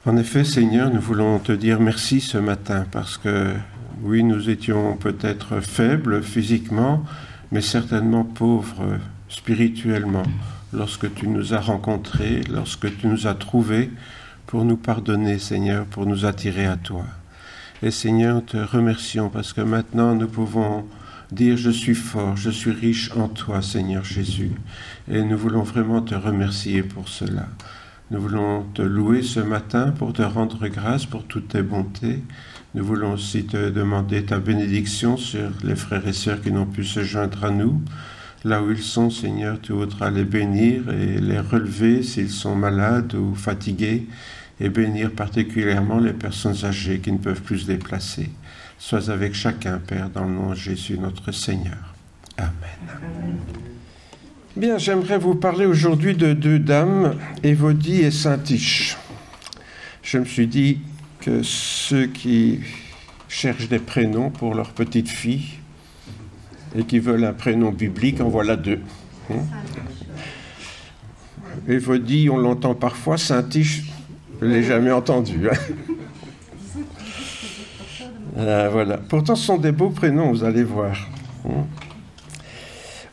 En effet, Seigneur, nous voulons te dire merci ce matin parce que, oui, nous étions peut-être faibles physiquement, mais certainement pauvres spirituellement lorsque tu nous as rencontrés, lorsque tu nous as trouvés pour nous pardonner, Seigneur, pour nous attirer à toi. Et Seigneur, nous te remercions parce que maintenant nous pouvons dire « Je suis fort, je suis riche en toi, Seigneur Jésus ». Et nous voulons vraiment te remercier pour cela. Nous voulons te louer ce matin pour te rendre grâce pour toutes tes bontés. Nous voulons aussi te demander ta bénédiction sur les frères et sœurs qui n'ont pu se joindre à nous. Là où ils sont, Seigneur, tu voudras les bénir et les relever s'ils sont malades ou fatigués, et bénir particulièrement les personnes âgées qui ne peuvent plus se déplacer. Sois avec chacun, Père, dans le nom de Jésus, notre Seigneur. Amen. Amen. Bien, j'aimerais vous parler aujourd'hui de deux dames, Évodie et Saint-Tiche. Je me suis dit que ceux qui cherchent des prénoms pour leur petite fille et qui veulent un prénom biblique, en voilà deux. Évodie, on l'entend parfois, Saint-Tiche, je ne l'ai jamais entendu. Voilà. Pourtant, ce sont des beaux prénoms, vous allez voir.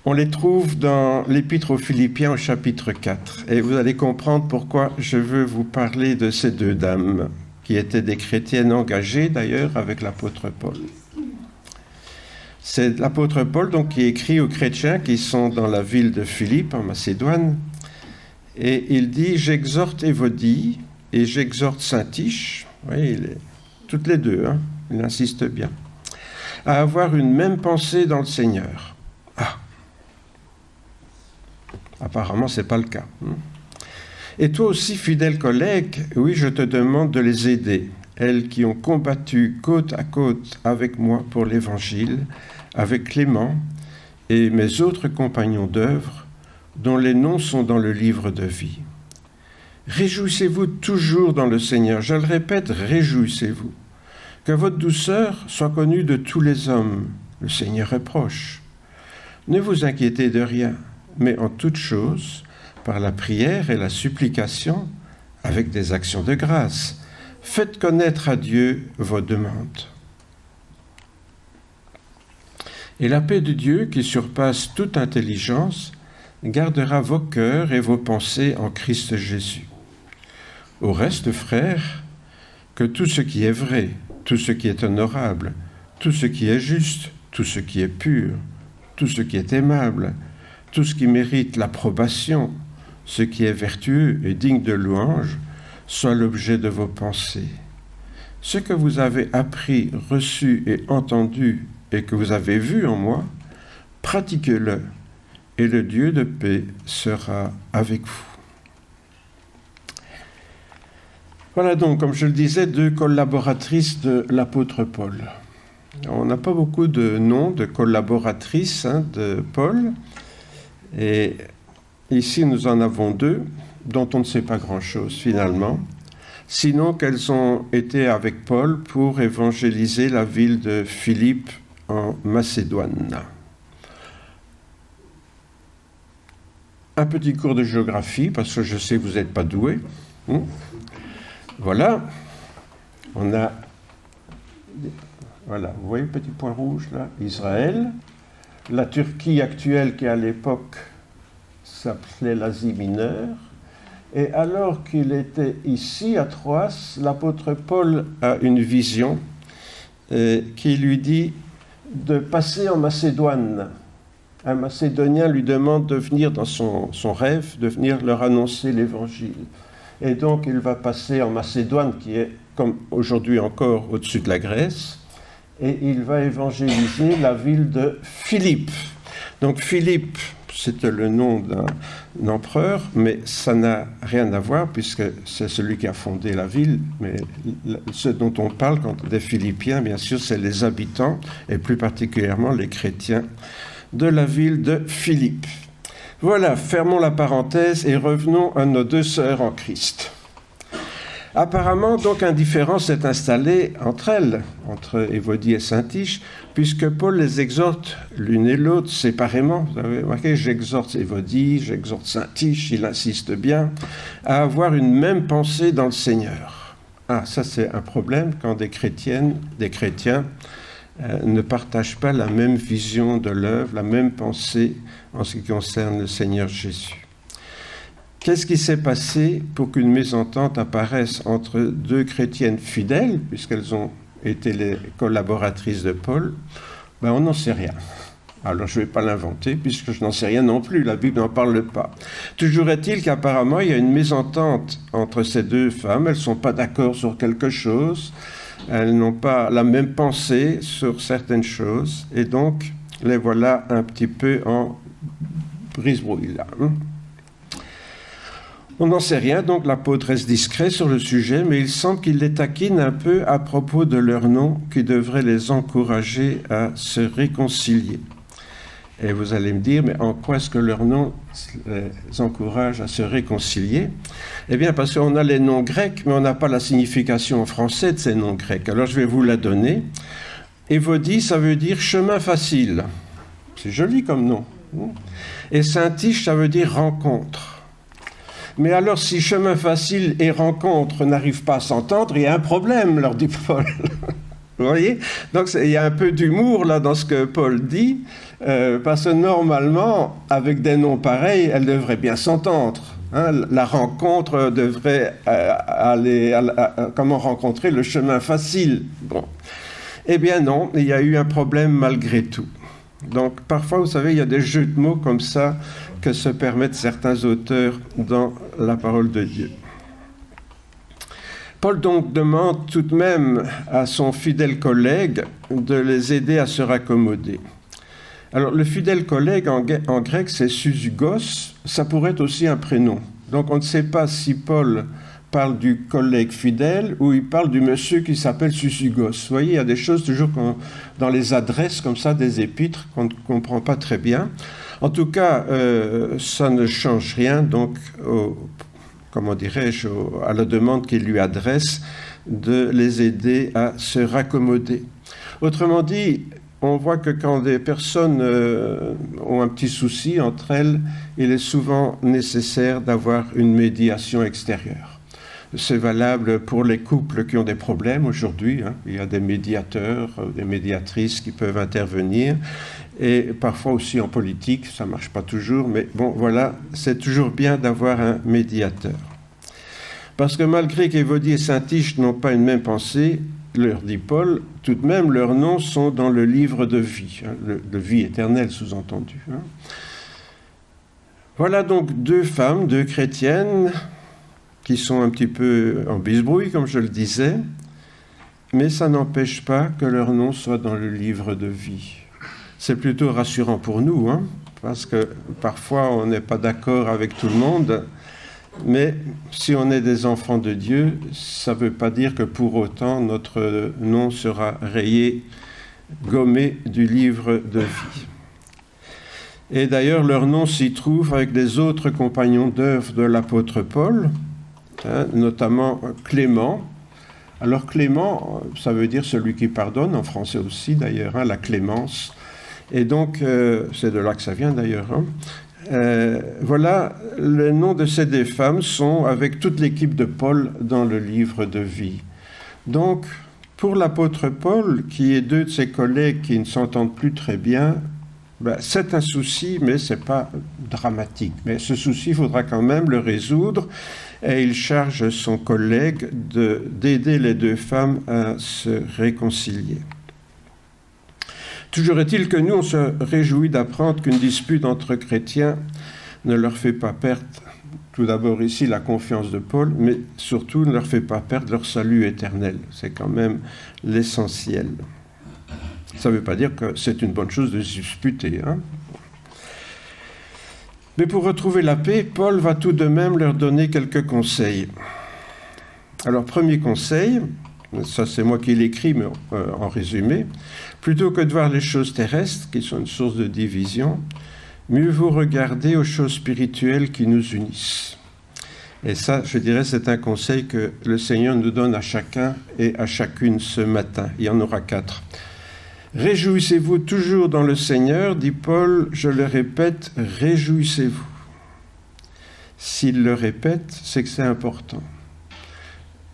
On les trouve dans l'Épître aux Philippiens au chapitre 4. Et vous allez comprendre pourquoi je veux vous parler de ces deux dames, qui étaient des chrétiennes engagées d'ailleurs avec l'apôtre Paul. C'est l'apôtre Paul donc, qui écrit aux chrétiens qui sont dans la ville de Philippe, en Macédoine. Et il dit « J'exhorte Évodie et j'exhorte Saint-Tiche », toutes les deux, il insiste bien, à avoir une même pensée dans le Seigneur. Apparemment, ce n'est pas le cas. Et toi aussi, fidèle collègue, oui, je te demande de les aider, elles qui ont combattu côte à côte avec moi pour l'Évangile, avec Clément et mes autres compagnons d'œuvre, dont les noms sont dans le livre de vie. Réjouissez-vous toujours dans le Seigneur. Je le répète, réjouissez-vous. Que votre douceur soit connue de tous les hommes. Le Seigneur est proche. Ne vous inquiétez de rien, mais en toutes choses, par la prière et la supplication, avec des actions de grâce, faites connaître à Dieu vos demandes. Et la paix de Dieu, qui surpasse toute intelligence, gardera vos cœurs et vos pensées en Christ Jésus. Au reste, frères, que tout ce qui est vrai, tout ce qui est honorable, tout ce qui est juste, tout ce qui est pur, tout ce qui est aimable, tout ce qui mérite l'approbation, ce qui est vertueux et digne de louange, soit l'objet de vos pensées. Ce que vous avez appris, reçu et entendu et que vous avez vu en moi, pratiquez-le, et le Dieu de paix sera avec vous. Voilà donc, comme je le disais, deux collaboratrices de l'apôtre Paul. On n'a pas beaucoup de noms de collaboratrices de Paul, et ici nous en avons deux, dont on ne sait pas grand-chose finalement, sinon qu'elles ont été avec Paul pour évangéliser la ville de Philippe en Macédoine. Un petit cours de géographie, parce que je sais que vous n'êtes pas doués. Voilà, on a, voilà, vous voyez le petit point rouge là, Israël, la Turquie actuelle qui à l'époque s'appelait l'Asie mineure, et alors qu'il était ici à Troas, l'apôtre Paul a une vision qui lui dit de passer en Macédoine. Un Macédonien lui demande de venir dans son rêve, de venir leur annoncer l'Évangile. Et donc, il va passer en Macédoine, qui est, comme aujourd'hui encore, au-dessus de la Grèce, et il va évangéliser la ville de Philippe. Donc, Philippe, c'était le nom d'un empereur, mais ça n'a rien à voir, puisque c'est celui qui a fondé la ville, mais ce dont on parle quand des Philippiens, bien sûr, c'est les habitants, et plus particulièrement les chrétiens de la ville de Philippe. Voilà, fermons la parenthèse et revenons à nos deux sœurs en Christ. Apparemment, donc, un différend s'est installé entre elles, entre Évodie et Saint-Tiche, puisque Paul les exhorte l'une et l'autre séparément. Vous avez remarqué, j'exhorte Évodie, j'exhorte Saint-Tiche, il insiste bien, à avoir une même pensée dans le Seigneur. Ah, ça c'est un problème quand des chrétiens ne partagent pas la même vision de l'œuvre, la même pensée en ce qui concerne le Seigneur Jésus. Qu'est-ce qui s'est passé pour qu'une mésentente apparaisse entre deux chrétiennes fidèles, puisqu'elles ont été les collaboratrices de Paul? On n'en sait rien. Alors je ne vais pas l'inventer, puisque je n'en sais rien non plus, la Bible n'en parle pas. Toujours est-il qu'apparemment il y a une mésentente entre ces deux femmes, elles ne sont pas d'accord sur quelque chose, elles n'ont pas la même pensée sur certaines choses, et donc les voilà un petit peu en brise-brouille là. On n'en sait rien, donc l'apôtre reste discret sur le sujet, mais il semble qu'il les taquine un peu à propos de leur nom qui devrait les encourager à se réconcilier. Et vous allez me dire, mais en quoi est-ce que leur nom les encourage à se réconcilier? Eh bien, parce qu'on a les noms grecs, mais on n'a pas la signification en français de ces noms grecs. Alors, je vais vous la donner. Évodie, ça veut dire chemin facile. C'est joli comme nom. Et Saint-Tiche, ça veut dire rencontre. Mais alors, si chemin facile et rencontre n'arrivent pas à s'entendre, il y a un problème, leur dit Paul. Vous voyez? Donc, il y a un peu d'humour là dans ce que Paul dit, parce que normalement, avec des noms pareils, elles devraient bien s'entendre. Hein? La rencontre devrait aller comment rencontrer le chemin facile. Bon. Eh bien non, il y a eu un problème malgré tout. Donc, parfois, vous savez, il y a des jeux de mots comme ça que se permettent certains auteurs dans la parole de Dieu. Paul donc demande tout de même à son fidèle collègue de les aider à se raccommoder. Alors, le fidèle collègue en grec, c'est susugos, ça pourrait être aussi un prénom. Donc, on ne sait pas si Paul parle du collègue fidèle ou il parle du monsieur qui s'appelle susugos. Vous voyez, il y a des choses toujours dans les adresses comme ça, des épîtres, qu'on ne comprend pas très bien. En tout cas, ça ne change rien, donc, comment dirais-je, à la demande qu'il lui adresse de les aider à se raccommoder. Autrement dit, on voit que quand des personnes ont un petit souci entre elles, il est souvent nécessaire d'avoir une médiation extérieure. C'est valable pour les couples qui ont des problèmes aujourd'hui. Hein. Il y a des médiateurs, des médiatrices qui peuvent intervenir. Et parfois aussi en politique, ça ne marche pas toujours. Mais bon, voilà, c'est toujours bien d'avoir un médiateur. Parce que malgré qu'Évodie et Saint-Tiche n'ont pas une même pensée, leur dit Paul, tout de même leurs noms sont dans le livre de vie. Hein, de vie éternelle sous-entendu. Hein. Voilà donc deux femmes, deux chrétiennes, qui sont un petit peu en bisbrouille, comme je le disais, mais ça n'empêche pas que leur nom soit dans le livre de vie. C'est plutôt rassurant pour nous, hein, parce que parfois on n'est pas d'accord avec tout le monde, mais si on est des enfants de Dieu, ça ne veut pas dire que pour autant notre nom sera rayé, gommé du livre de vie. Et d'ailleurs, leur nom s'y trouve avec les autres compagnons d'œuvre de l'apôtre Paul, hein, notamment Clément. Alors Clément, ça veut dire celui qui pardonne, en français aussi d'ailleurs, hein, la clémence. Et donc, c'est de là que ça vient d'ailleurs. Hein. Voilà, les noms de ces deux femmes sont avec toute l'équipe de Paul dans le livre de vie. Donc, pour l'apôtre Paul, qui est deux de ses collègues qui ne s'entendent plus très bien, c'est un souci, mais ce n'est pas dramatique. Mais ce souci, il faudra quand même le résoudre. Et il charge son collègue d'aider les deux femmes à se réconcilier. Toujours est-il que nous, on se réjouit d'apprendre qu'une dispute entre chrétiens ne leur fait pas perdre, tout d'abord ici, la confiance de Paul, mais surtout ne leur fait pas perdre leur salut éternel. C'est quand même l'essentiel. Ça ne veut pas dire que c'est une bonne chose de se disputer. Hein. Mais pour retrouver la paix, Paul va tout de même leur donner quelques conseils. Alors, premier conseil, ça c'est moi qui l'écris, mais en résumé, plutôt que de voir les choses terrestres, qui sont une source de division, mieux vaut regarder aux choses spirituelles qui nous unissent. Et ça, je dirais, c'est un conseil que le Seigneur nous donne à chacun et à chacune ce matin. Il y en aura 4. Réjouissez-vous toujours dans le Seigneur, dit Paul, je le répète, réjouissez-vous. S'il le répète, c'est que c'est important.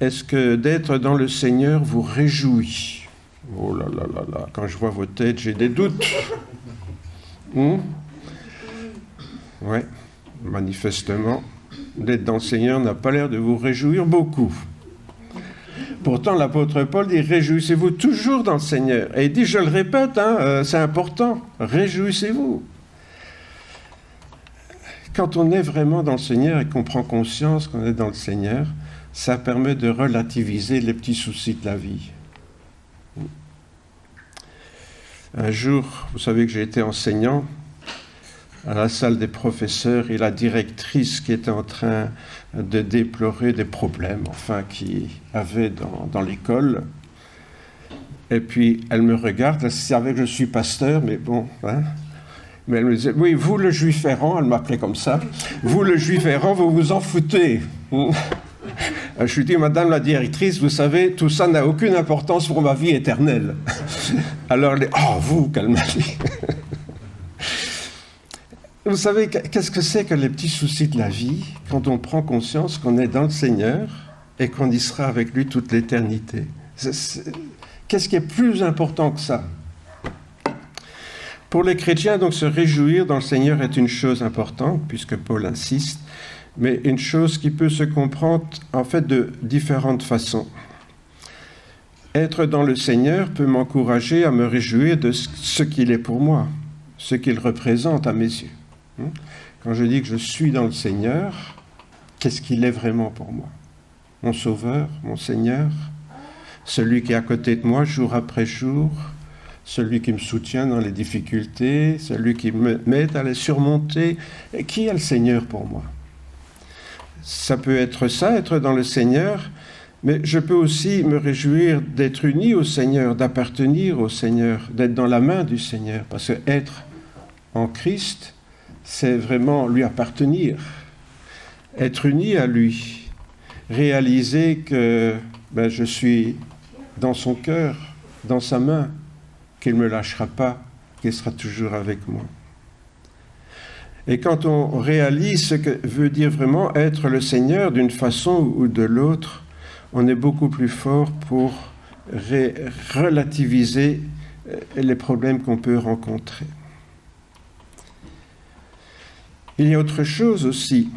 est-ce que d'être dans le Seigneur vous réjouit? Oh là là là là, quand je vois vos têtes, j'ai des doutes. Oui, manifestement, d'être dans le Seigneur n'a pas l'air de vous réjouir beaucoup. Pourtant, l'apôtre Paul dit « Réjouissez-vous toujours dans le Seigneur ». Et il dit, je le répète, c'est important, réjouissez-vous. Quand on est vraiment dans le Seigneur et qu'on prend conscience qu'on est dans le Seigneur, ça permet de relativiser les petits soucis de la vie. Un jour, vous savez que j'ai été enseignant à la salle des professeurs et la directrice qui était en train de déplorer des problèmes, qu'il avait dans l'école. Et puis, elle me regarde, elle savait que je suis pasteur, mais bon... Mais elle me disait, oui, vous le juif errant, elle m'appelait comme ça, vous le juif errant, vous vous en foutez. Je lui dis, madame la directrice, vous savez, tout ça n'a aucune importance pour ma vie éternelle. Alors elle dit, oh, vous, qu'elle m'a dit. Vous savez, qu'est-ce que c'est que les petits soucis de la vie, quand on prend conscience qu'on est dans le Seigneur et qu'on y sera avec lui toute l'éternité? Qu'est-ce qui est plus important que ça? Pour les chrétiens, donc, se réjouir dans le Seigneur est une chose importante, puisque Paul insiste, mais une chose qui peut se comprendre, en fait, de différentes façons. Être dans le Seigneur peut m'encourager à me réjouir de ce qu'il est pour moi, ce qu'il représente à mes yeux. Quand je dis que je suis dans le Seigneur, qu'est-ce qu'il est vraiment pour moi? Mon Sauveur, mon Seigneur, celui qui est à côté de moi jour après jour, celui qui me soutient dans les difficultés, celui qui m'aide à les surmonter. Et qui est le Seigneur pour moi? Ça peut être ça, être dans le Seigneur, mais je peux aussi me réjouir d'être uni au Seigneur, d'appartenir au Seigneur, d'être dans la main du Seigneur, parce que être en Christ, c'est vraiment lui appartenir, être uni à lui, réaliser que je suis dans son cœur, dans sa main, qu'il ne me lâchera pas, qu'il sera toujours avec moi. Et quand on réalise ce que veut dire vraiment être le Seigneur d'une façon ou de l'autre, on est beaucoup plus fort pour relativiser les problèmes qu'on peut rencontrer. Il y a autre chose aussi.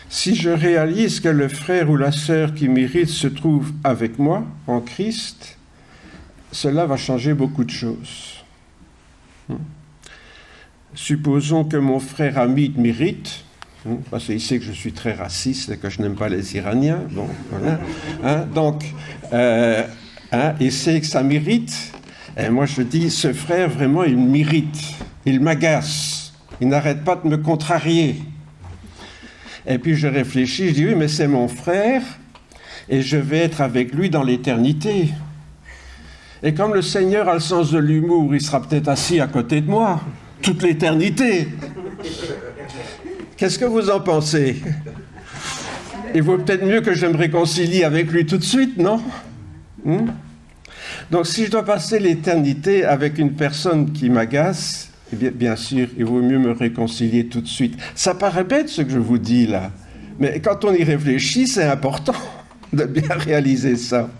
Si je réalise que le frère ou la sœur qui m'irrite se trouve avec moi en Christ, cela va changer beaucoup de choses. Supposons que mon frère Hamid m'irrite, parce qu'il sait que je suis très raciste et que je n'aime pas les Iraniens. Bon, voilà. Donc, il sait que ça m'irrite. Et moi, je dis, ce frère, vraiment, il m'irrite. Il m'agace. Il n'arrête pas de me contrarier. Et puis, je réfléchis, je dis, oui, mais c'est mon frère et je vais être avec lui dans l'éternité. Et comme le Seigneur a le sens de l'humour, il sera peut-être assis à côté de moi, toute l'éternité. Qu'est-ce que vous en pensez? Il vaut peut-être mieux que je me réconcilie avec lui tout de suite, non? Donc si je dois passer l'éternité avec une personne qui m'agace, eh bien sûr, il vaut mieux me réconcilier tout de suite. Ça paraît bête ce que je vous dis là, mais quand on y réfléchit, c'est important de bien réaliser ça.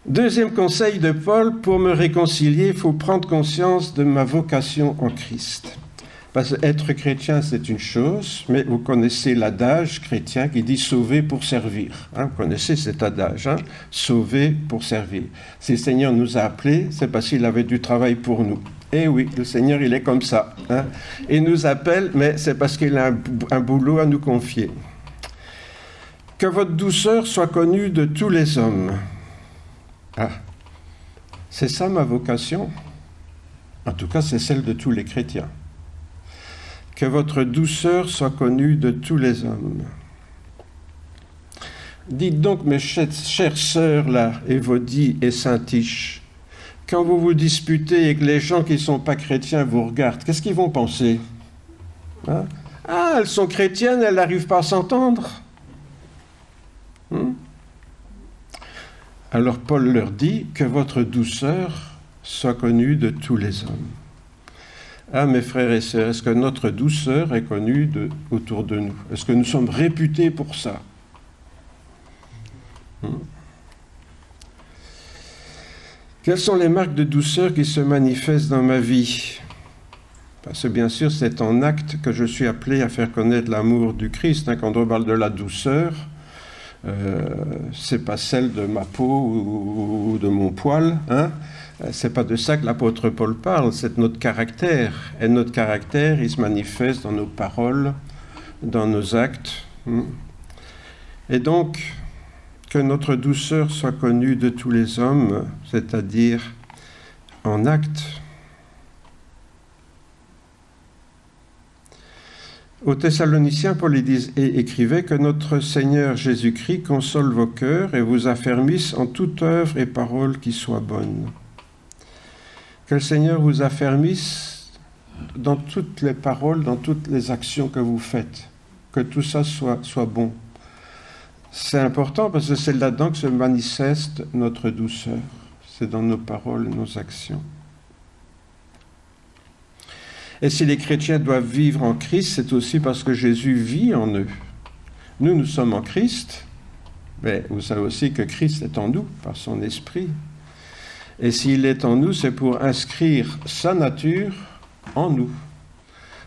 Deuxième conseil de Paul, pour me réconcilier, il faut prendre conscience de ma vocation en Christ. Parce qu'être chrétien, c'est une chose, mais vous connaissez l'adage chrétien qui dit « sauver pour servir ». Vous connaissez cet adage, sauver pour servir. Si le Seigneur nous a appelés, c'est parce qu'il avait du travail pour nous. Eh oui, le Seigneur, il est comme ça. Il nous appelle, mais c'est parce qu'il a un boulot à nous confier. Que votre douceur soit connue de tous les hommes. C'est ça ma vocation. En tout cas, c'est celle de tous les chrétiens. Que votre douceur soit connue de tous les hommes. Dites donc, mes chères sœurs, là, Évodie et Saint-Tiche, quand vous vous disputez et que les gens qui ne sont pas chrétiens vous regardent, qu'est-ce qu'ils vont penser? Elles sont chrétiennes, elles n'arrivent pas à s'entendre. Alors Paul leur dit que votre douceur soit connue de tous les hommes. Mes frères et sœurs, est-ce que notre douceur est connue autour de nous? Est-ce que nous sommes réputés pour ça? Quelles sont les marques de douceur qui se manifestent dans ma vie? Parce que bien sûr, c'est en acte que je suis appelé à faire connaître l'amour du Christ. Quand on parle de la douceur, c'est pas celle de ma peau ou de mon poil. C'est pas de ça que l'apôtre Paul parle, c'est de notre caractère. Et notre caractère, il se manifeste dans nos paroles, dans nos actes. Et donc, que notre douceur soit connue de tous les hommes, c'est-à-dire en acte. Aux Thessaloniciens, Paul écrivait que notre Seigneur Jésus-Christ console vos cœurs et vous affermisse en toute œuvre et parole qui soit bonne. Que le Seigneur vous affermisse dans toutes les paroles, dans toutes les actions que vous faites. Que tout ça soit bon. C'est important parce que c'est là-dedans que se manifeste notre douceur. C'est dans nos paroles, nos actions. Et si les chrétiens doivent vivre en Christ, c'est aussi parce que Jésus vit en eux. Nous sommes en Christ, mais vous savez aussi que Christ est en nous, par son esprit. Et s'il est en nous, c'est pour inscrire sa nature en nous.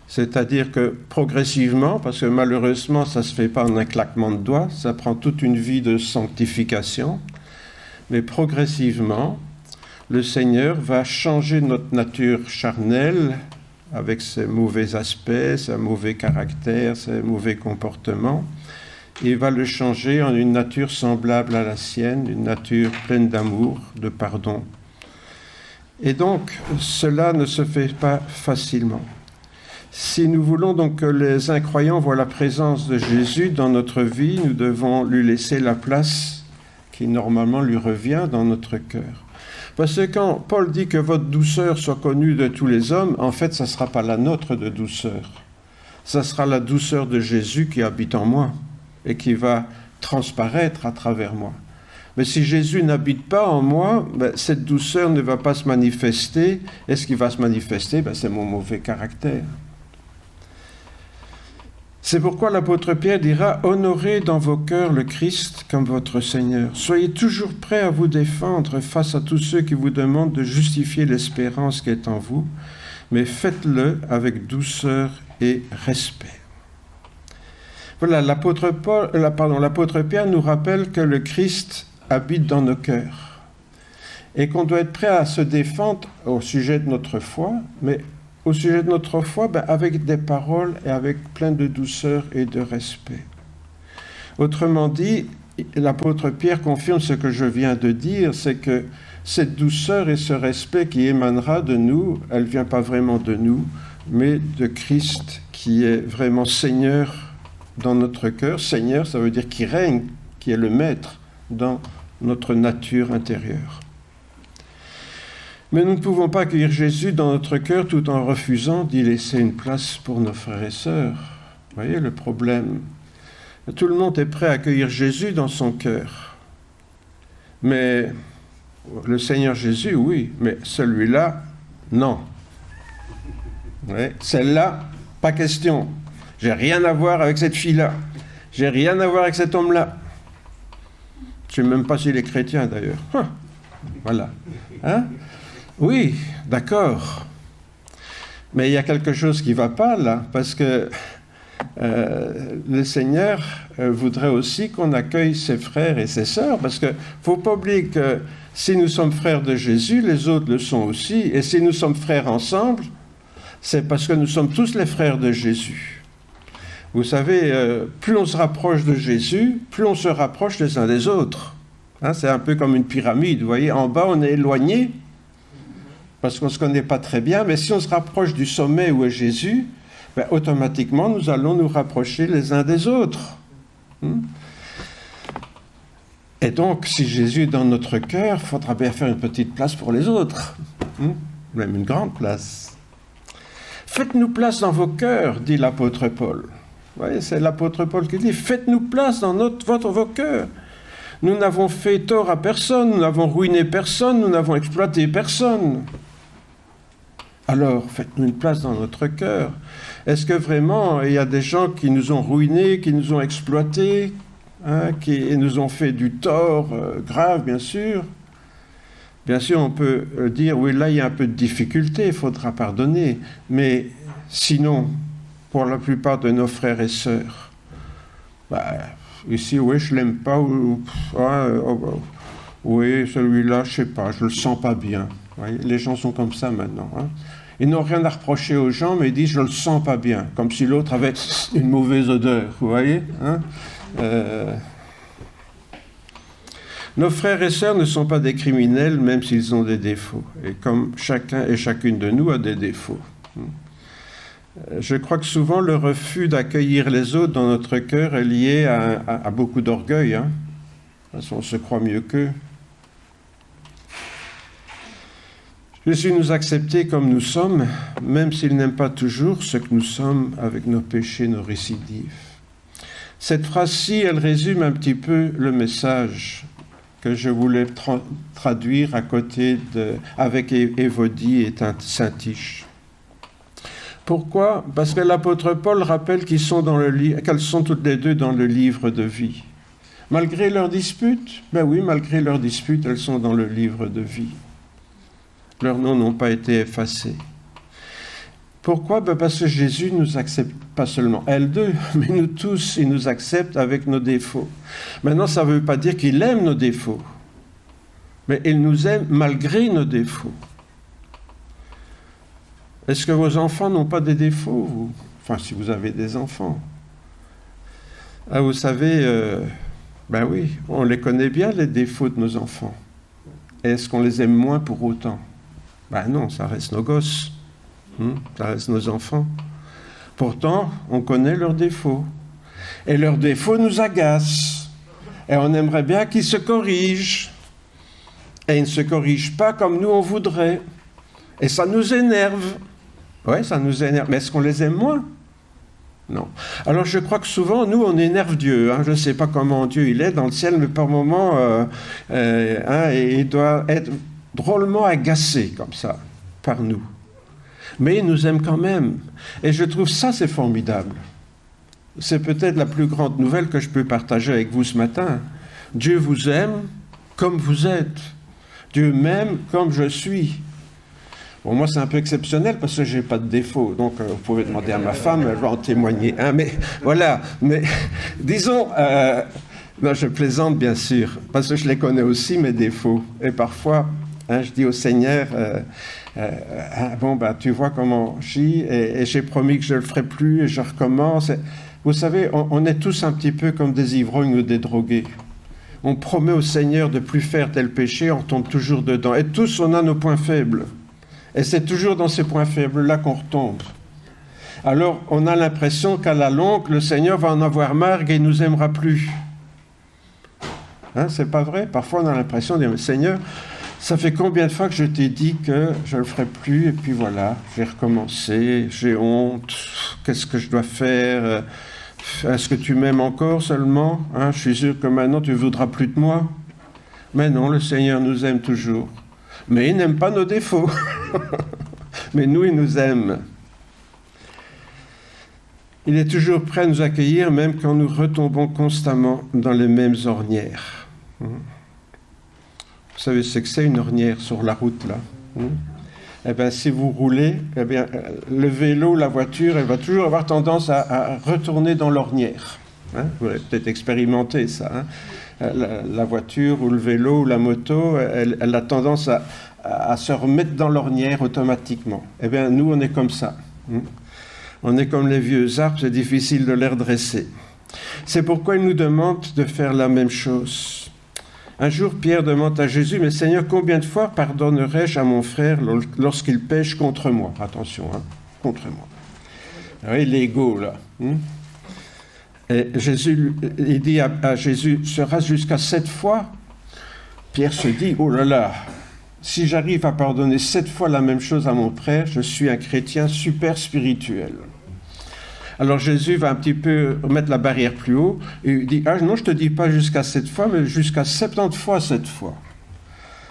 C'est-à-dire que progressivement, parce que malheureusement ça ne se fait pas en un claquement de doigts, ça prend toute une vie de sanctification, mais progressivement, le Seigneur va changer notre nature charnelle avec ses mauvais aspects, ses mauvais caractères, ses mauvais comportements, et va le changer en une nature semblable à la sienne, une nature pleine d'amour, de pardon. Et donc, cela ne se fait pas facilement. Si nous voulons donc que les incroyants voient la présence de Jésus dans notre vie, nous devons lui laisser la place qui normalement lui revient dans notre cœur. Parce que quand Paul dit que votre douceur soit connue de tous les hommes, en fait, ça ne sera pas la nôtre de douceur. Ça sera la douceur de Jésus qui habite en moi et qui va transparaître à travers moi. Mais si Jésus n'habite pas en moi, cette douceur ne va pas se manifester. Et ce qui va se manifester, c'est mon mauvais caractère. C'est pourquoi l'apôtre Pierre dira « Honorez dans vos cœurs le Christ comme votre Seigneur. Soyez toujours prêts à vous défendre face à tous ceux qui vous demandent de justifier l'espérance qui est en vous, mais faites-le avec douceur et respect. » Voilà, l'apôtre Pierre nous rappelle que le Christ habite dans nos cœurs et qu'on doit être prêt à se défendre au sujet de notre foi, mais au sujet de notre foi, avec des paroles et avec plein de douceur et de respect. Autrement dit, l'apôtre Pierre confirme ce que je viens de dire, c'est que cette douceur et ce respect qui émanera de nous, elle ne vient pas vraiment de nous, mais de Christ qui est vraiment Seigneur dans notre cœur. Seigneur, ça veut dire qui règne, qui est le maître dans notre nature intérieure. Mais nous ne pouvons pas accueillir Jésus dans notre cœur tout en refusant d'y laisser une place pour nos frères et sœurs. Vous voyez le problème. Tout le monde est prêt à accueillir Jésus dans son cœur. Mais le Seigneur Jésus, oui, mais celui-là, non. Ouais, celle-là, pas question. J'ai rien à voir avec cette fille-là. J'ai rien à voir avec cet homme-là. Je ne sais même pas s'il est chrétien d'ailleurs. Voilà. Oui, d'accord. Mais il y a quelque chose qui ne va pas là, parce que le Seigneur voudrait aussi qu'on accueille ses frères et ses sœurs, parce qu'il ne faut pas oublier que si nous sommes frères de Jésus, les autres le sont aussi, et si nous sommes frères ensemble, c'est parce que nous sommes tous les frères de Jésus. Vous savez, plus on se rapproche de Jésus, plus on se rapproche les uns des autres. C'est un peu comme une pyramide, vous voyez, en bas on est éloigné, parce qu'on ne se connaît pas très bien, mais si on se rapproche du sommet où est Jésus, automatiquement, nous allons nous rapprocher les uns des autres. Et donc, si Jésus est dans notre cœur, il faudra bien faire une petite place pour les autres. Même une grande place. Faites-nous place dans vos cœurs, dit l'apôtre Paul. Vous voyez, c'est l'apôtre Paul qui dit, faites-nous place dans vos cœurs. Nous n'avons fait tort à personne, nous n'avons ruiné personne, nous n'avons exploité personne. Alors, faites-nous une place dans notre cœur. Est-ce que vraiment, il y a des gens qui nous ont ruinés, qui nous ont exploités? hein, qui nous ont fait du tort grave, bien sûr. Bien sûr, on peut dire, oui, là, il y a un peu de difficulté, il faudra pardonner. Mais sinon, pour la plupart de nos frères et sœurs, ici, oui, je l'aime pas, oui, celui-là, je sais pas, je le sens pas bien. Vous voyez, les gens sont comme ça maintenant. Hein. Ils n'ont rien à reprocher aux gens, mais ils disent, je le sens pas bien, comme si l'autre avait une mauvaise odeur, vous voyez, hein. Nos frères et sœurs ne sont pas des criminels, même s'ils ont des défauts. Et comme chacun et chacune de nous a des défauts. Je crois que souvent le refus d'accueillir les autres dans notre cœur est lié à beaucoup d'orgueil. Hein. De toute façon, on se croit mieux qu'eux. Jésus nous accepter comme nous sommes, même s'il n'aime pas toujours ce que nous sommes avec nos péchés, nos récidives. Cette phrase-ci, elle résume un petit peu le message que je voulais traduire à côté avec Évodie et Saint-Tiche. Pourquoi ? Parce que l'apôtre Paul rappelle qu'elles sont toutes les deux dans le livre de vie. Malgré leurs disputes, ben oui, malgré leurs disputes, elles sont dans le livre de vie. Leurs noms n'ont pas été effacés. Pourquoi ? Ben parce que Jésus nous accepte, pas seulement elles deux, mais nous tous, il nous accepte avec nos défauts. Maintenant, ça ne veut pas dire qu'il aime nos défauts, mais il nous aime malgré nos défauts. Est-ce que vos enfants n'ont pas des défauts, vous ? Enfin, si vous avez des enfants. Ah, vous savez, ben oui, on les connaît bien, les défauts de nos enfants. Est-ce qu'on les aime moins pour autant ? Ben non, ça reste nos gosses. Ça reste nos enfants. Pourtant, on connaît leurs défauts. Et leurs défauts nous agacent. Et on aimerait bien qu'ils se corrigent. Et ils ne se corrigent pas comme nous on voudrait. Et ça nous énerve. Oui, ça nous énerve. Mais est-ce qu'on les aime moins ? Non. Alors je crois que souvent, nous, on énerve Dieu. Hein. Je ne sais pas comment Dieu il est dans le ciel, mais par moments, il doit être drôlement agacé comme ça, par nous. Mais il nous aime quand même. Et je trouve ça, c'est formidable. C'est peut-être la plus grande nouvelle que je peux partager avec vous ce matin. Dieu vous aime comme vous êtes. Dieu m'aime comme je suis. Bon, moi, c'est un peu exceptionnel parce que je n'ai pas de défaut. Donc, vous pouvez demander à ma femme, elle va en témoigner. Hein, mais voilà. Mais disons... non, je plaisante, bien sûr, parce que je les connais aussi, mes défauts. Et parfois, je dis au Seigneur... tu vois comment je suis, et j'ai promis que je ne le ferai plus, et je recommence. Vous savez, on est tous un petit peu comme des ivrognes ou des drogués. On promet au Seigneur de ne plus faire tel péché, on tombe toujours dedans. Et tous, on a nos points faibles. Et c'est toujours dans ces points faibles-là qu'on retombe. Alors, on a l'impression qu'à la longue, le Seigneur va en avoir marre et il ne nous aimera plus. Hein, c'est pas vrai ? Parfois, on a l'impression de dire, Seigneur, ça fait combien de fois que je t'ai dit que je ne le ferai plus, et puis voilà, j'ai recommencé, j'ai honte, qu'est-ce que je dois faire ? Est-ce que tu m'aimes encore seulement ? Hein, je suis sûr que maintenant tu ne voudras plus de moi. Mais non, le Seigneur nous aime toujours. Mais il n'aime pas nos défauts. Mais nous, il nous aime. Il est toujours prêt à nous accueillir, même quand nous retombons constamment dans les mêmes ornières. Vous savez ce que c'est une ornière sur la route, là ? Eh bien, si vous roulez, eh bien, le vélo, la voiture, elle va toujours avoir tendance à retourner dans l'ornière. Hein ? Vous avez peut-être expérimenté ça. Hein ? La voiture ou le vélo ou la moto, elle a tendance à se remettre dans l'ornière automatiquement. Eh bien, nous, on est comme ça. On est comme les vieux arbres, c'est difficile de les redresser. C'est pourquoi il nous demande de faire la même chose. Un jour, Pierre demande à Jésus, « Mais Seigneur, combien de fois pardonnerai-je à mon frère lorsqu'il pêche contre moi ?» Attention, hein, contre moi. Oui, l'ego, là. Et Jésus, il dit à Jésus, « Sera jusqu'à 7 fois ?» Pierre se dit, « Oh là là, si j'arrive à pardonner 7 fois la même chose à mon frère, je suis un chrétien super spirituel. » Alors Jésus va un petit peu mettre la barrière plus haut et il dit, « Ah non, je ne te dis pas jusqu'à 7 fois, mais jusqu'à 70 fois 7 fois. »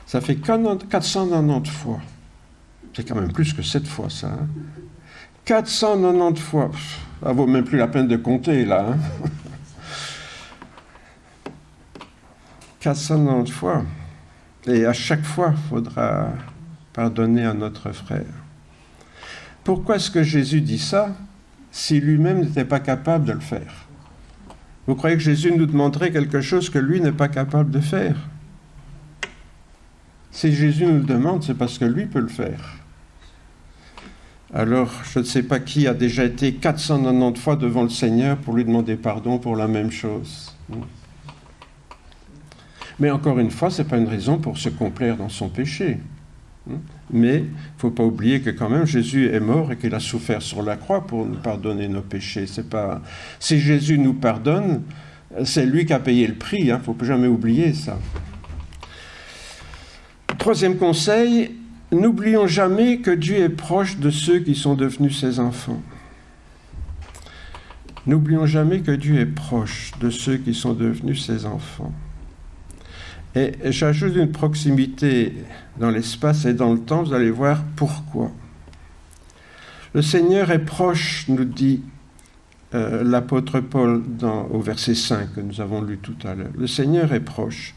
Ça fait 490 fois. C'est quand même plus que 7 fois, ça. Hein. 490 fois. Ça vaut même plus la peine de compter, là. Hein. 490 fois. Et à chaque fois, il faudra pardonner à notre frère. Pourquoi est-ce que Jésus dit ça si lui-même n'était pas capable de le faire? Vous croyez que Jésus nous demanderait quelque chose que lui n'est pas capable de faire? Si Jésus nous le demande, c'est parce que lui peut le faire. Alors, je ne sais pas qui a déjà été 490 fois devant le Seigneur pour lui demander pardon pour la même chose. Mais encore une fois, ce n'est pas une raison pour se complaire dans son péché. Mais il ne faut pas oublier que quand même Jésus est mort et qu'il a souffert sur la croix pour nous pardonner nos péchés. C'est pas... Si Jésus nous pardonne, c'est lui qui a payé le prix. Il ne faut jamais oublier ça. Troisième conseil, n'oublions jamais que Dieu est proche de ceux qui sont devenus ses enfants. N'oublions jamais que Dieu est proche de ceux qui sont devenus ses enfants. Et j'ajoute une proximité dans l'espace et dans le temps, vous allez voir pourquoi. Le Seigneur est proche, nous dit l'apôtre Paul au verset 5 que nous avons lu tout à l'heure. Le Seigneur est proche.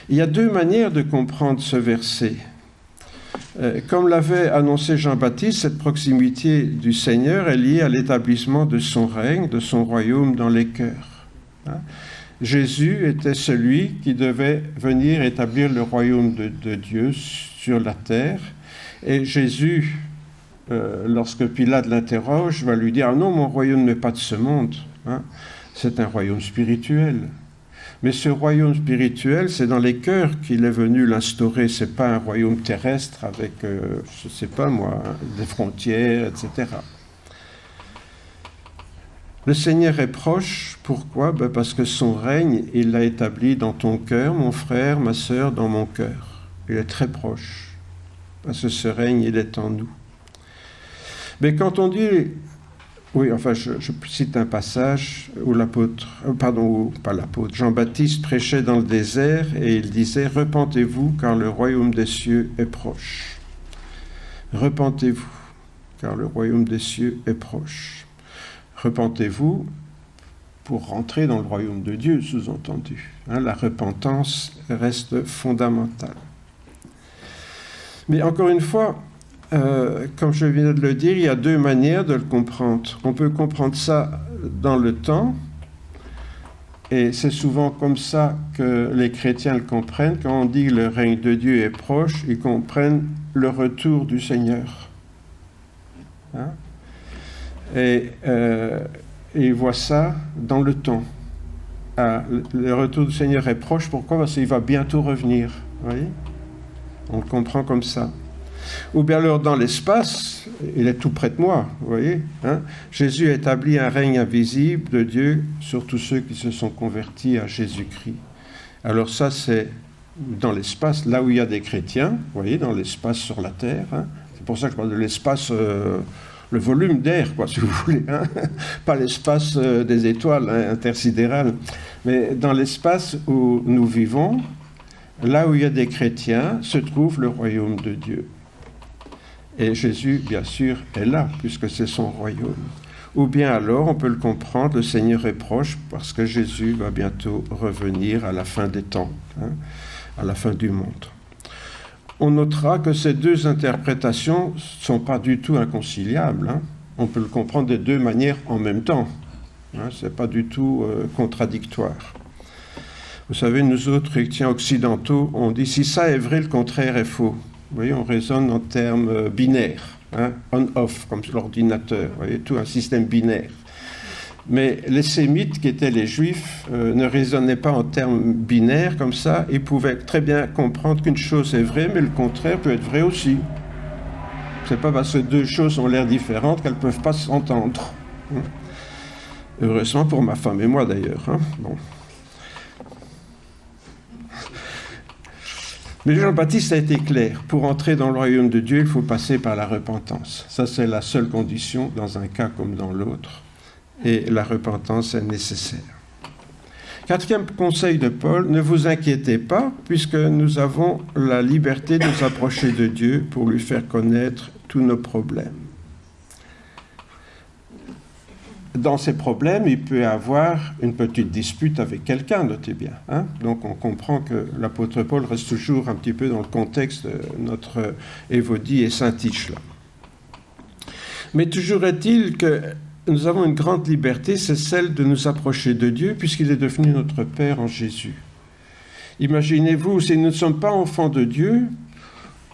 Il y a deux manières de comprendre ce verset. Comme l'avait annoncé Jean-Baptiste, cette proximité du Seigneur est liée à l'établissement de son règne, de son royaume dans les cœurs. Jésus était celui qui devait venir établir le royaume de Dieu sur la terre. Et Jésus, lorsque Pilate l'interroge, va lui dire « Ah non, mon royaume n'est pas de ce monde. C'est un royaume spirituel. » Mais ce royaume spirituel, c'est dans les cœurs qu'il est venu l'instaurer. Ce n'est pas un royaume terrestre avec, je ne sais pas moi, des frontières, etc. Le Seigneur est proche. Pourquoi? Parce que son règne, il l'a établi dans ton cœur, mon frère, ma sœur, dans mon cœur. Il est très proche. Parce que ce règne, il est en nous. Mais quand on dit... Oui, enfin, je cite un passage où Jean-Baptiste prêchait dans le désert et il disait « Repentez-vous, car le royaume des cieux est proche. » Repentez-vous, car le royaume des cieux est proche. Repentez-vous pour rentrer dans le royaume de Dieu, sous-entendu. La repentance reste fondamentale. Mais encore une fois, comme je viens de le dire, il y a deux manières de le comprendre. On peut comprendre ça dans le temps, et c'est souvent comme ça que les chrétiens le comprennent. Quand on dit que le règne de Dieu est proche, ils comprennent le retour du Seigneur. Et ils voient ça dans le temps. Le retour du Seigneur est proche, pourquoi? Parce qu'il va bientôt revenir. Vous voyez? On le comprend comme ça. Ou bien alors dans l'espace, il est tout près de moi, vous voyez. Jésus a établi un règne invisible de Dieu sur tous ceux qui se sont convertis à Jésus-Christ. Alors ça, c'est dans l'espace, là où il y a des chrétiens, vous voyez, dans l'espace sur la terre. C'est pour ça que je parle de l'espace, le volume d'air, quoi, si vous voulez. Pas l'espace des étoiles intersidérales, mais dans l'espace où nous vivons, là où il y a des chrétiens, se trouve le royaume de Dieu. Et Jésus, bien sûr, est là, puisque c'est son royaume. Ou bien alors, on peut le comprendre, le Seigneur est proche, parce que Jésus va bientôt revenir à la fin des temps, à la fin du monde. On notera que ces deux interprétations ne sont pas du tout inconciliables. On peut le comprendre de deux manières en même temps. Ce n'est pas du tout contradictoire. Vous savez, nous autres chrétiens occidentaux, on dit si ça est vrai, le contraire est faux. Vous voyez, on raisonne en termes binaires, on-off, comme sur l'ordinateur. Vous voyez, tout un système binaire. Mais les sémites, qui étaient les juifs, ne raisonnaient pas en termes binaires comme ça. Ils pouvaient très bien comprendre qu'une chose est vraie, mais le contraire peut être vrai aussi. C'est pas parce que deux choses ont l'air différentes qu'elles ne peuvent pas s'entendre. Heureusement pour ma femme et moi d'ailleurs. Bon. Mais Jean-Baptiste a été clair. Pour entrer dans le royaume de Dieu, il faut passer par la repentance. Ça, c'est la seule condition dans un cas comme dans l'autre. Et la repentance est nécessaire. Quatrième conseil de Paul, ne vous inquiétez pas, puisque nous avons la liberté de nous approcher de Dieu pour lui faire connaître tous nos problèmes. dans ces problèmes, il peut y avoir une petite dispute avec quelqu'un, notez bien. Hein. Donc on comprend que l'apôtre Paul reste toujours un petit peu dans le contexte de notre Évodie et Saint-Tich. Mais toujours est-il que nous avons une grande liberté, c'est celle de nous approcher de Dieu, puisqu'il est devenu notre Père en Jésus. Imaginez-vous, si nous ne sommes pas enfants de Dieu,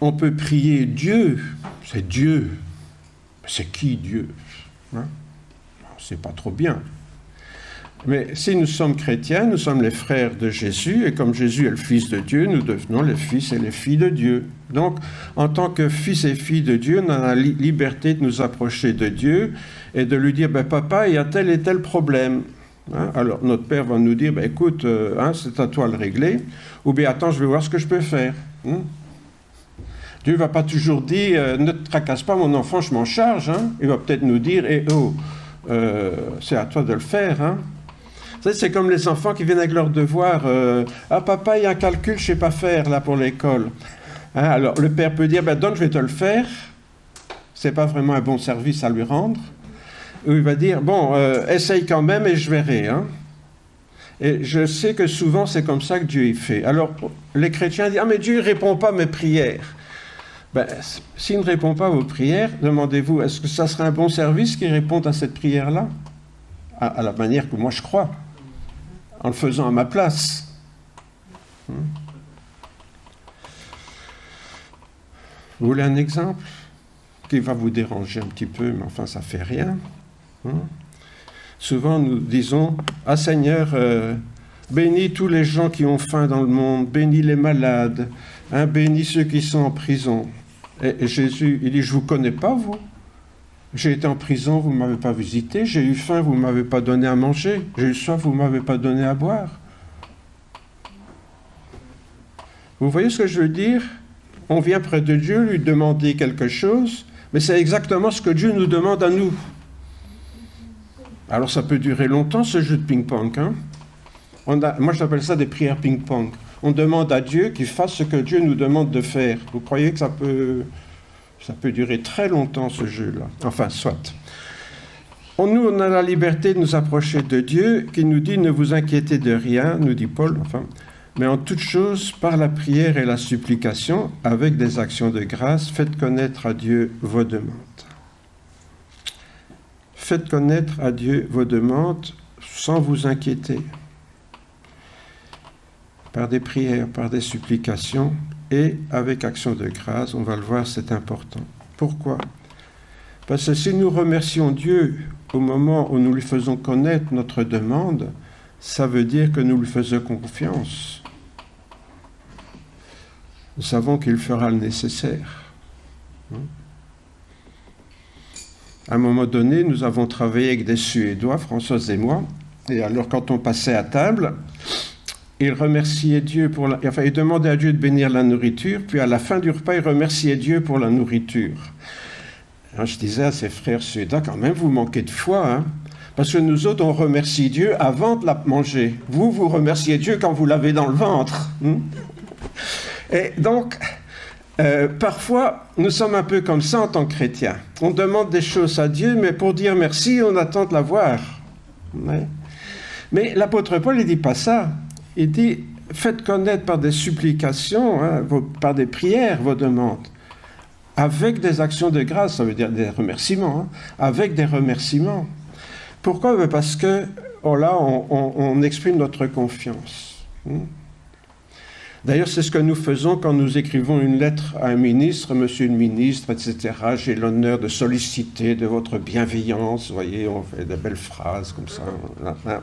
on peut prier Dieu. C'est Dieu. C'est qui Dieu, hein? C'est pas trop bien. Mais si nous sommes chrétiens, nous sommes les frères de Jésus, et comme Jésus est le Fils de Dieu, nous devenons les fils et les filles de Dieu. Donc, en tant que fils et filles de Dieu, on a la liberté de nous approcher de Dieu et de lui dire, papa, il y a tel et tel problème. Hein? Alors, notre Père va nous dire, écoute, c'est à toi de le régler, ou bien, attends, je vais voir ce que je peux faire. Hein? Dieu ne va pas toujours dire, ne te tracasse pas, mon enfant, je m'en charge. Hein? Il va peut-être nous dire, c'est à toi de le faire. Hein? Vous savez, c'est comme les enfants qui viennent avec leurs devoirs. Papa, il y a un calcul, je ne sais pas faire là pour l'école. Hein? Alors, le père peut dire, donne, je vais te le faire. Ce n'est pas vraiment un bon service à lui rendre. Ou il va dire, essaye quand même et je verrai. Hein? Et je sais que souvent, c'est comme ça que Dieu y fait. Alors, les chrétiens disent, mais Dieu ne répond pas à mes prières. S'il ne répond pas à vos prières, demandez-vous, est-ce que ça serait un bon service qu'il réponde à cette prière-là ? À la manière que moi je crois, en le faisant à ma place. Vous voulez un exemple qui va vous déranger un petit peu, mais enfin ça ne fait rien. Souvent nous disons, Seigneur, bénis tous les gens qui ont faim dans le monde, bénis les malades, bénis ceux qui sont en prison. Et Jésus, il dit, je ne vous connais pas, vous. J'ai été en prison, vous ne m'avez pas visité. J'ai eu faim, vous ne m'avez pas donné à manger. J'ai eu soif, vous ne m'avez pas donné à boire. Vous voyez ce que je veux dire ? On vient près de Dieu lui demander quelque chose, mais c'est exactement ce que Dieu nous demande à nous. Alors ça peut durer longtemps, ce jeu de ping-pong. Hein ? Moi, j'appelle ça des prières ping-pong. On demande à Dieu qu'il fasse ce que Dieu nous demande de faire. Vous croyez que ça peut durer très longtemps, ce jeu-là. Enfin, soit. Nous, on a la liberté de nous approcher de Dieu, qui nous dit « Ne vous inquiétez de rien », nous dit Paul, mais en toute chose, par la prière et la supplication, avec des actions de grâce, faites connaître à Dieu vos demandes. Faites connaître à Dieu vos demandes sans vous inquiéter. Par des prières, par des supplications et avec action de grâce, on va le voir, c'est important. Pourquoi ? Parce que si nous remercions Dieu au moment où nous lui faisons connaître notre demande, ça veut dire que nous lui faisons confiance. Nous savons qu'il fera le nécessaire. À un moment donné, nous avons travaillé avec des Suédois, Françoise et moi, et alors quand on passait à table, il remerciait Dieu il demandait à Dieu de bénir la nourriture, puis à la fin du repas, il remerciait Dieu pour la nourriture. Alors je disais à ses frères suédois, quand même, vous manquez de foi, hein, parce que nous autres, on remercie Dieu avant de la manger. Vous remerciez Dieu quand vous l'avez dans le ventre. Et donc, parfois, nous sommes un peu comme ça en tant que chrétiens. On demande des choses à Dieu, mais pour dire merci, on attend de l'avoir. Ouais. Mais l'apôtre Paul, il ne dit pas ça. Il dit, faites connaître par des supplications, par des prières, vos demandes, avec des actions de grâce, ça veut dire des remerciements, avec des remerciements. Pourquoi ? Parce que là, on exprime notre confiance. D'ailleurs, c'est ce que nous faisons quand nous écrivons une lettre à un ministre, monsieur le ministre, etc. J'ai l'honneur de solliciter de votre bienveillance. Vous voyez, on fait des belles phrases comme ça,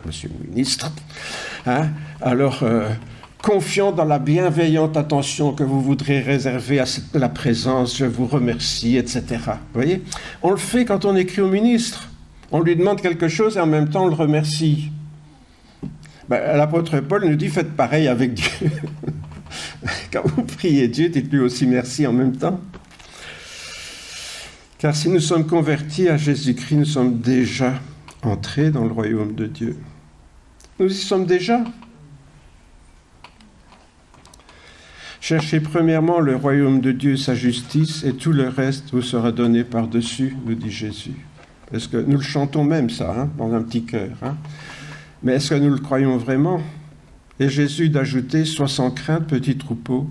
monsieur le ministre. Alors, confiant dans la bienveillante attention que vous voudrez réserver à la présence, je vous remercie, etc. Vous voyez, on le fait quand on écrit au ministre. On lui demande quelque chose et en même temps on le remercie. L'apôtre Paul nous dit, faites pareil avec Dieu. Quand vous priez Dieu, dites-lui aussi merci en même temps. Car si nous sommes convertis à Jésus-Christ, nous sommes déjà entrés dans le royaume de Dieu. Nous y sommes déjà. Cherchez premièrement le royaume de Dieu, sa justice, et tout le reste vous sera donné par-dessus, nous dit Jésus. Est-ce que nous le chantons même ça, hein, dans un petit cœur, hein. Mais est-ce que nous le croyons vraiment? Et Jésus d'ajouter, sois sans crainte, petit troupeau,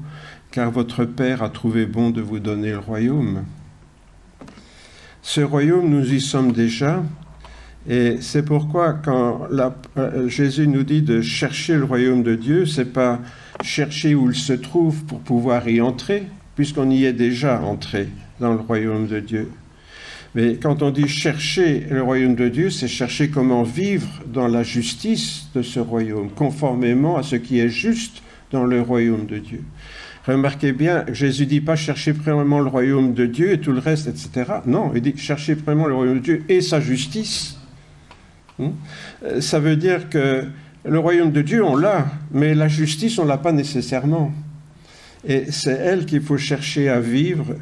car votre Père a trouvé bon de vous donner le royaume. Ce royaume, nous y sommes déjà, et c'est pourquoi quand Jésus nous dit de chercher le royaume de Dieu, c'est pas chercher où il se trouve pour pouvoir y entrer, puisqu'on y est déjà entré dans le royaume de Dieu. Mais quand on dit chercher le royaume de Dieu, c'est chercher comment vivre dans la justice de ce royaume, conformément à ce qui est juste dans le royaume de Dieu. Remarquez bien, Jésus ne dit pas chercher premièrement le royaume de Dieu et tout le reste, etc. Non, il dit chercher premièrement le royaume de Dieu et sa justice. Ça veut dire que le royaume de Dieu, on l'a, mais la justice, on ne l'a pas nécessairement. Et c'est elle qu'il faut chercher à vivre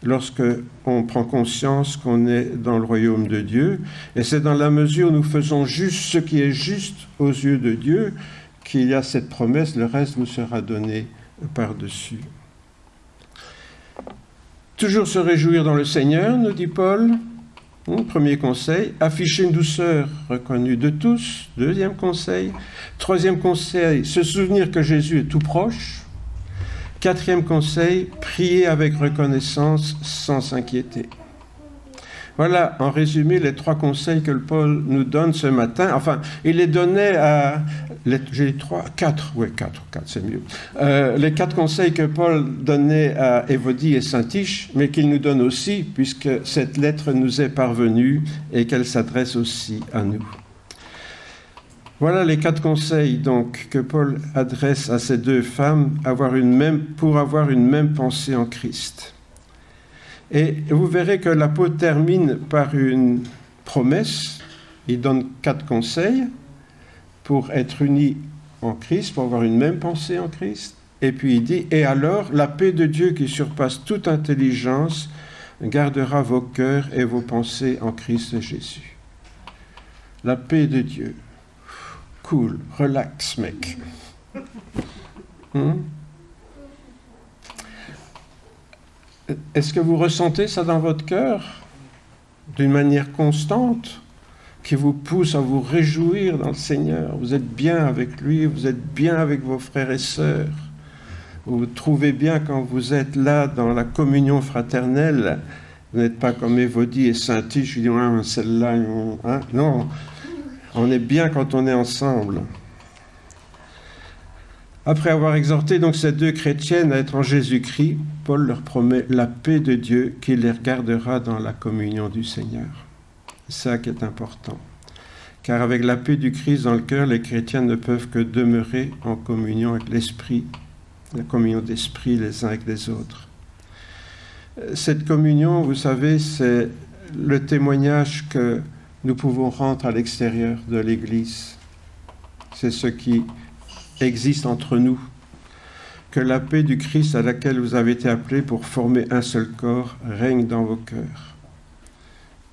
lorsque on prend conscience qu'on est dans le royaume de Dieu. Et c'est dans la mesure où nous faisons juste ce qui est juste aux yeux de Dieu qu'il y a cette promesse, le reste vous sera donné par-dessus. Toujours se réjouir dans le Seigneur, nous dit Paul. Premier conseil, afficher une douceur reconnue de tous. Deuxième conseil. Troisième conseil, se souvenir que Jésus est tout proche. Quatrième conseil, prier avec reconnaissance sans s'inquiéter. Voilà, en résumé, les 3 conseils que Paul nous donne ce matin. Enfin, il les donnait à... J'ai 4, c'est mieux. Les 4 conseils que Paul donnait à Évodie et Saint-Tiche, mais qu'il nous donne aussi, puisque cette lettre nous est parvenue et qu'elle s'adresse aussi à nous. Voilà les 4 conseils donc que Paul adresse à ces 2 femmes pour avoir une même pensée en Christ. Et vous verrez que l'apôtre termine par une promesse. Il donne 4 conseils pour être unis en Christ, pour avoir une même pensée en Christ. Et puis il dit, et alors la paix de Dieu qui surpasse toute intelligence gardera vos cœurs et vos pensées en Christ Jésus. La paix de Dieu. Cool, relax, mec. Est-ce que vous ressentez ça dans votre cœur d'une manière constante, qui vous pousse à vous réjouir dans le Seigneur? Vous êtes bien avec lui, vous êtes bien avec vos frères et sœurs. Vous vous trouvez bien quand vous êtes là dans la communion fraternelle. Vous n'êtes pas comme Évodie et Saint-Tiche, je dis, celle-là, hein? Non. On est bien quand on est ensemble. Après avoir exhorté donc ces 2 chrétiennes à être en Jésus-Christ, Paul leur promet la paix de Dieu qui les gardera dans la communion du Seigneur. C'est ça qui est important. Car avec la paix du Christ dans le cœur, les chrétiens ne peuvent que demeurer en communion avec l'Esprit, la communion d'esprit les uns avec les autres. Cette communion, vous savez, c'est le témoignage que nous pouvons rendre à l'extérieur de l'Église. C'est ce qui existe entre nous. Que la paix du Christ à laquelle vous avez été appelés pour former un seul corps règne dans vos cœurs.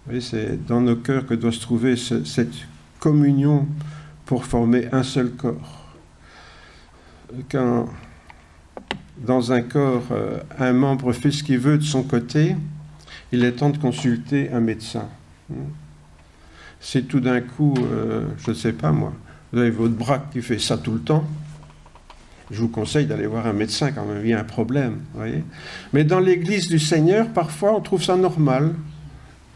Vous voyez, c'est dans nos cœurs que doit se trouver cette communion pour former un seul corps. Quand dans un corps, un membre fait ce qu'il veut de son côté, il est temps de consulter un médecin. Si tout d'un coup, je ne sais pas moi, vous avez votre bras qui fait ça tout le temps, je vous conseille d'aller voir un médecin quand même, il y a un problème. Voyez. Mais dans l'Église du Seigneur, parfois on trouve ça normal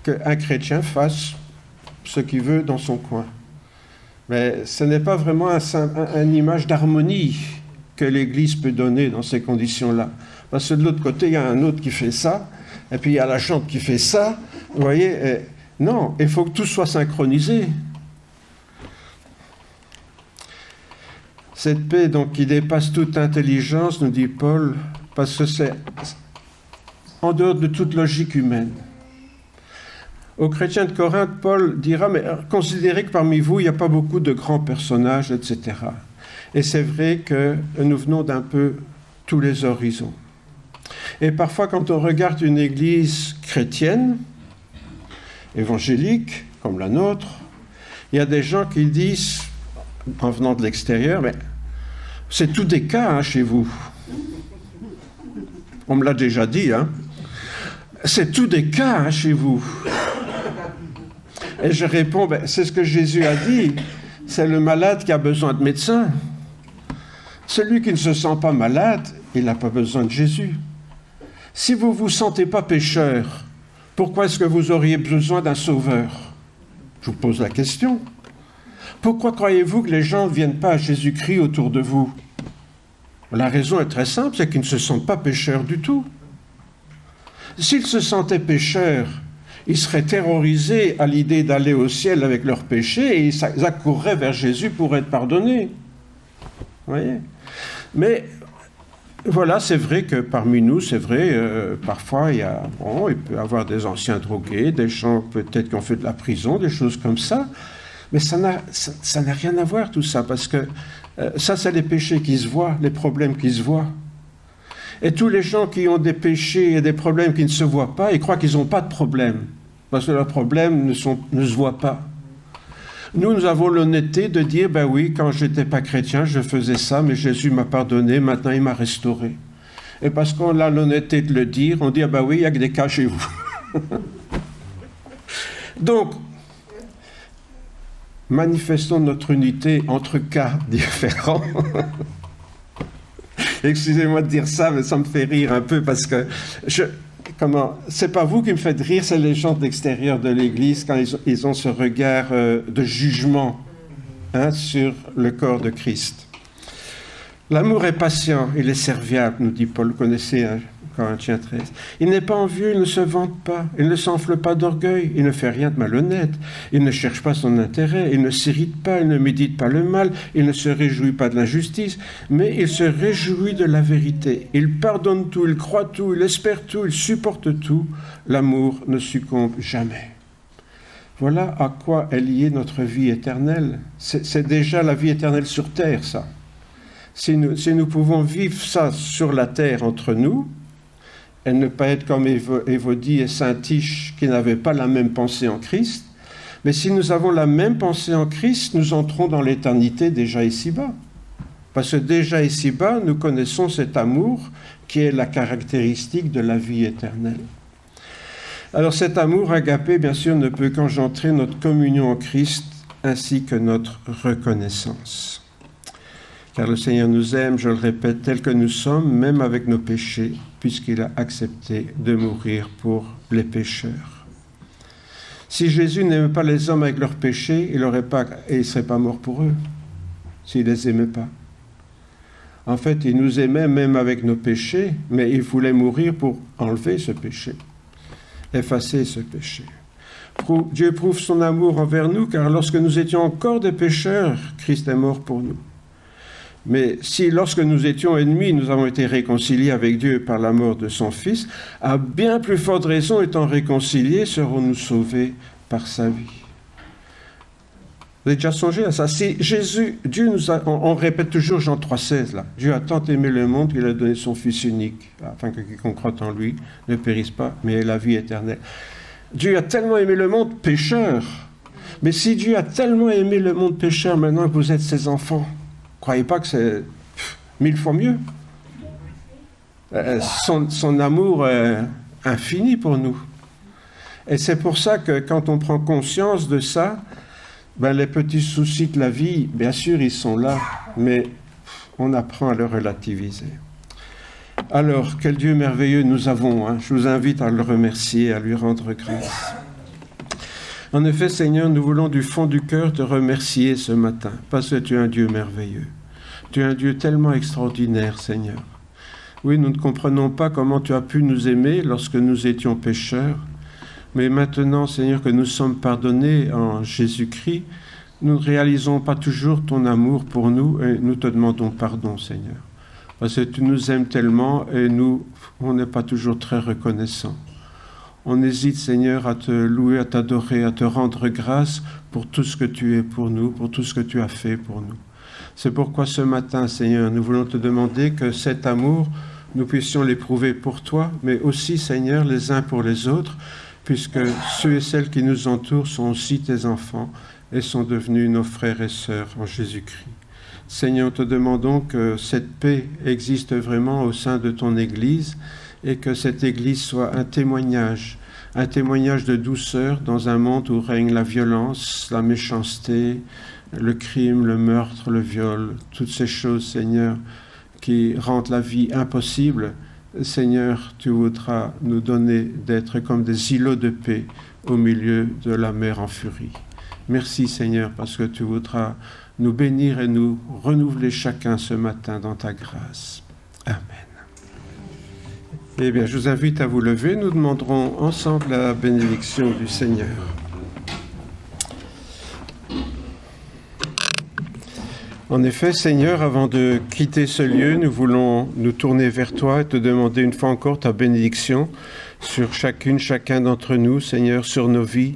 qu'un chrétien fasse ce qu'il veut dans son coin. Mais ce n'est pas vraiment une image d'harmonie que l'Église peut donner dans ces conditions-là. Parce que de l'autre côté, il y a un autre qui fait ça, et puis il y a la chante qui fait ça, vous voyez. Non, il faut que tout soit synchronisé. Cette paix, donc, qui dépasse toute intelligence, nous dit Paul, parce que c'est en dehors de toute logique humaine. Aux chrétiens de Corinthe, Paul dira, mais considérez que parmi vous, il n'y a pas beaucoup de grands personnages, etc. Et c'est vrai que nous venons d'un peu tous les horizons. Et parfois, quand on regarde une église chrétienne, évangélique, comme la nôtre, il y a des gens qui disent, en venant de l'extérieur, mais c'est tout des cas chez vous. On me l'a déjà dit, c'est tout des cas chez vous. Et je réponds, c'est ce que Jésus a dit. C'est le malade qui a besoin de médecin. Celui qui ne se sent pas malade, il n'a pas besoin de Jésus. Si vous ne vous sentez pas pécheur, pourquoi est-ce que vous auriez besoin d'un sauveur? Je vous pose la question. Pourquoi croyez-vous que les gens ne viennent pas à Jésus-Christ autour de vous? La raison est très simple, c'est qu'ils ne se sentent pas pécheurs du tout. S'ils se sentaient pécheurs, ils seraient terrorisés à l'idée d'aller au ciel avec leurs péchés et ils accourraient vers Jésus pour être pardonnés. Vous voyez? Mais voilà, c'est vrai que parmi nous, c'est vrai, parfois il peut y avoir des anciens drogués, des gens peut-être qui ont fait de la prison, des choses comme ça, mais ça n'a rien à voir tout ça, parce que ça c'est les péchés qui se voient, les problèmes qui se voient. Et tous les gens qui ont des péchés et des problèmes qui ne se voient pas, ils croient qu'ils n'ont pas de problème, parce que leurs problèmes ne se voient pas. Nous avons l'honnêteté de dire, oui, quand je n'étais pas chrétien, je faisais ça, mais Jésus m'a pardonné, maintenant il m'a restauré. Et parce qu'on a l'honnêteté de le dire, on dit, oui, il n'y a que des cas chez vous. Donc, manifestons notre unité entre cas différents. Excusez-moi de dire ça, mais ça me fait rire un peu parce que c'est pas vous qui me faites rire, c'est les gens de l'extérieur de l'Église quand ils ont ce regard de jugement sur le corps de Christ. L'amour est patient, il est serviable, nous dit Paul, vous connaissez Corinthiens 13. Il n'est pas envieux, il ne se vante pas, il ne s'enfle pas d'orgueil, il ne fait rien de malhonnête, il ne cherche pas son intérêt, il ne s'irrite pas, il ne médite pas le mal, il ne se réjouit pas de l'injustice, mais il se réjouit de la vérité. Il pardonne tout, il croit tout, il espère tout, il supporte tout. L'amour ne succombe jamais. Voilà à quoi est liée notre vie éternelle. C'est déjà la vie éternelle sur terre, ça. Si nous pouvons vivre ça sur la terre entre nous, et ne pas être comme Évodie et Saint-Tiche qui n'avaient pas la même pensée en Christ, mais si nous avons la même pensée en Christ, nous entrons dans l'éternité déjà ici-bas. Parce que déjà ici-bas, nous connaissons cet amour qui est la caractéristique de la vie éternelle. Alors cet amour agapé, bien sûr, ne peut qu'engendrer notre communion en Christ ainsi que notre reconnaissance. Car le Seigneur nous aime, je le répète, tel que nous sommes, même avec nos péchés, puisqu'il a accepté de mourir pour les pécheurs. Si Jésus n'aimait pas les hommes avec leurs péchés, il ne serait pas mort pour eux, s'il ne les aimait pas. En fait, il nous aimait même avec nos péchés, mais il voulait mourir pour enlever ce péché, effacer ce péché. Dieu prouve son amour envers nous, car lorsque nous étions encore des pécheurs, Christ est mort pour nous. Mais si, lorsque nous étions ennemis, nous avons été réconciliés avec Dieu par la mort de son Fils, à bien plus forte raison, étant réconciliés, serons-nous sauvés par sa vie. Vous avez déjà songé à ça? Si Jésus, Dieu nous a, on répète toujours Jean 3,16 là. Dieu a tant aimé le monde qu'il a donné son Fils unique, afin que quiconque croit en lui ne périsse pas, mais ait la vie éternelle. Dieu a tellement aimé le monde pécheur. Mais si Dieu a tellement aimé le monde pécheur, maintenant que vous êtes ses enfants, croyez pas que c'est 1000 fois mieux. Son amour est infini pour nous. Et c'est pour ça que quand on prend conscience de ça, les petits soucis de la vie, bien sûr, ils sont là, mais on apprend à le relativiser. Alors, quel Dieu merveilleux nous avons. Je vous invite à le remercier, à lui rendre grâce. En effet, Seigneur, nous voulons du fond du cœur te remercier ce matin, parce que tu es un Dieu merveilleux. Tu es un Dieu tellement extraordinaire, Seigneur. Oui, nous ne comprenons pas comment tu as pu nous aimer lorsque nous étions pécheurs, mais maintenant, Seigneur, que nous sommes pardonnés en Jésus-Christ, nous ne réalisons pas toujours ton amour pour nous et nous te demandons pardon, Seigneur. Parce que tu nous aimes tellement et nous, on n'est pas toujours très reconnaissants. On hésite, Seigneur, à te louer, à t'adorer, à te rendre grâce pour tout ce que tu es pour nous, pour tout ce que tu as fait pour nous. C'est pourquoi ce matin, Seigneur, nous voulons te demander que cet amour, nous puissions l'éprouver pour toi, mais aussi, Seigneur, les uns pour les autres, puisque ceux et celles qui nous entourent sont aussi tes enfants et sont devenus nos frères et sœurs en Jésus-Christ. Seigneur, te demandons que cette paix existe vraiment au sein de ton Église et que cette Église soit un un témoignage de douceur dans un monde où règne la violence, la méchanceté, le crime, le meurtre, le viol, toutes ces choses, Seigneur, qui rendent la vie impossible. Seigneur, tu voudras nous donner d'être comme des îlots de paix au milieu de la mer en furie. Merci, Seigneur, parce que tu voudras nous bénir et nous renouveler chacun ce matin dans ta grâce. Amen. Eh bien, je vous invite à vous lever. Nous demanderons ensemble la bénédiction du Seigneur. En effet, Seigneur, avant de quitter ce lieu, nous voulons nous tourner vers toi et te demander une fois encore ta bénédiction sur chacun d'entre nous, Seigneur, sur nos vies,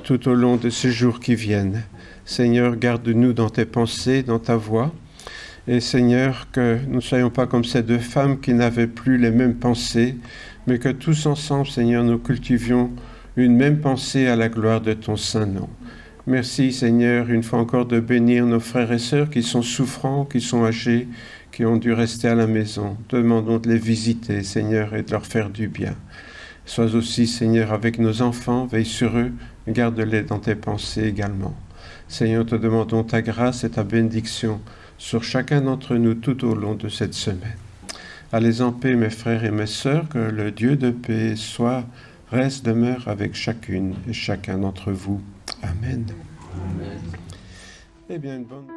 tout au long de ces jours qui viennent. Seigneur, garde-nous dans tes pensées, dans ta voix. Et Seigneur, que nous ne soyons pas comme ces deux femmes qui n'avaient plus les mêmes pensées, mais que tous ensemble, Seigneur, nous cultivions une même pensée à la gloire de ton saint nom. Merci, Seigneur, une fois encore de bénir nos frères et sœurs qui sont souffrants, qui sont âgés, qui ont dû rester à la maison. Demandons de les visiter, Seigneur, et de leur faire du bien. Sois aussi, Seigneur, avec nos enfants, veille sur eux, garde-les dans tes pensées également. Seigneur, te demandons ta grâce et ta bénédiction sur chacun d'entre nous tout au long de cette semaine. Allez en paix, mes frères et mes sœurs, que le Dieu de paix demeure avec chacune et chacun d'entre vous. Amen. Amen. Eh bien, une bonne...